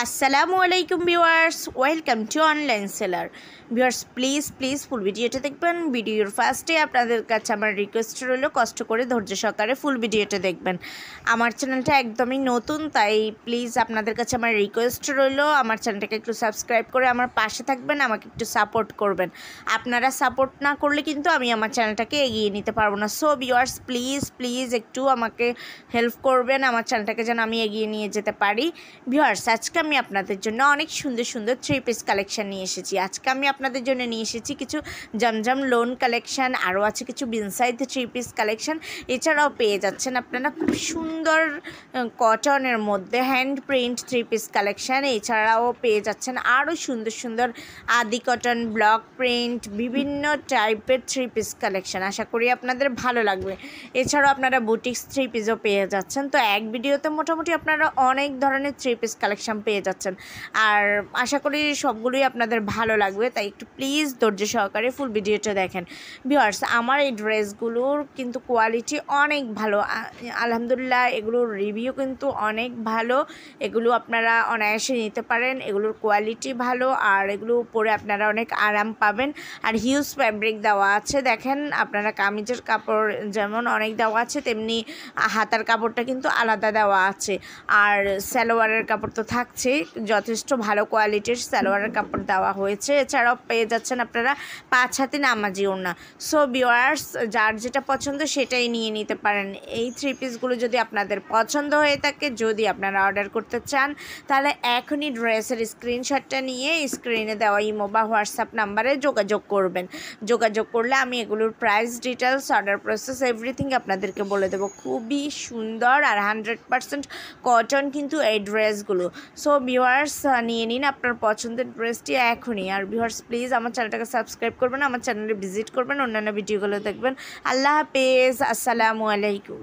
আসসালামু আলাইকুম viewers, welcome to online seller. Viewers please ফুল ভিডিওটা দেখবেন। ভিডিওর ফার্স্টে আপনাদের কাছে আমার রিকোয়েস্ট রইল, কষ্ট করে ধৈর্য সহকারে ফুল ভিডিওটা দেখবেন। আমার চ্যানেলটা একদমই নতুন, তাই প্লিজ আপনাদের কাছে আমার রিকোয়েস্ট রইল, আমার চ্যানেলটাকে একটু সাবস্ক্রাইব করে আমার পাশে থাকবেন, আমাকে একটু সাপোর্ট করবেন। আপনারা সাপোর্ট না করলে কিন্তু আমি আমার চ্যানেলটাকে এগিয়ে নিতে পারবো না। সো ভিউয়ার্স প্লিজ একটু আমাকে হেল্প করবেন, আমার চ্যানেলটাকে যেন আমি এগিয়ে নিয়ে যেতে পারি। ভিউয়ার্স আজকে আমি আপনাদের জন্য অনেক সুন্দর থ্রি পিস কালেকশন নিয়ে এসেছি। আজকে আমি আপনাদের জন্য নিয়ে এসেছি কিছু জমজম লোন কালেকশন, আরও আছে কিছু বিনসাইড থ্রি পিস কালেকশন। এছাড়াও পেয়ে যাচ্ছেন আপনারা খুব সুন্দর কটনের মধ্যে hand print three piece collection. এছাড়াও পেয়ে যাচ্ছেন আরও সুন্দর আদি কটন, ব্লক প্রিন্ট, বিভিন্ন টাইপের থ্রি পিস কালেকশন। আশা করি আপনাদের ভালো লাগবে। এছাড়াও আপনারা বুটিক্স থ্রি পিসও পেয়ে যাচ্ছেন। তো এক ভিডিওতে মোটামুটি আপনারা অনেক ধরনের থ্রি পিস কালেকশন পেয়ে যাচ্ছেন, আর আশা করি সবগুলোই আপনাদের ভালো লাগবে। তাই একটু প্লিজ ধৈর্য সহকারে ফুল ভিডিওটা দেখেন। ভিউয়ার্স আমার এই ড্রেসগুলোর কিন্তু কোয়ালিটি অনেক ভালো, আলহামদুলিল্লাহ। এগুলোর রিভিউ কিন্তু অনেক ভালো, এগুলো আপনারা অনায়াসে নিতে পারেন। এগুলোর কোয়ালিটি ভালো, আর এগুলো পরে আপনারা অনেক আরাম পাবেন। আর হিউজ ফ্যাব্রিক দেওয়া আছে, দেখেন আপনারা কামিজের কাপড় যেমন অনেক দেওয়া আছে, তেমনি হাতার কাপড়টা কিন্তু আলাদা দেওয়া আছে। আর সালোয়ারের কাপড় তো থাকছে, যথেষ্ট ভালো কোয়ালিটির সালোয়ারের কাপড় দেওয়া হয়েছে। এছাড়াও পেয়ে যাচ্ছেন আপনারা 5 হাতে নামাজি ওড়না। সো ভিউয়ার্স যার যেটা পছন্দ সেটাই নিয়ে নিতে পারেন। এই থ্রি পিসগুলো যদি আপনাদের পছন্দ হয়ে থাকে, যদি আপনারা অর্ডার করতে চান, তাহলে এখনই ড্রেসের স্ক্রিনশটটা নিয়ে স্ক্রিনে দেওয়া ইমো বা হোয়াটসঅ্যাপ নাম্বারে যোগাযোগ করবেন। যোগাযোগ করলে আমি এগুলোর price details, order process, everything আপনাদেরকে বলে দেবো। খুবই সুন্দর আর 100% কটন কিন্তু এই ড্রেসগুলো। সো ভিউয়ার্স নিয়ে নিন আপনার পছন্দের ড্রেসটি এখনই। আর ভিউয়ার্স প্লিজ আমার চ্যানেলটাকে সাবস্ক্রাইব করবেন, আমার চ্যানেলে ভিজিট করবেন, অন্যান্য ভিডিওগুলো দেখবেন। আল্লাহ হাফেজ, আসসালামু আলাইকুম।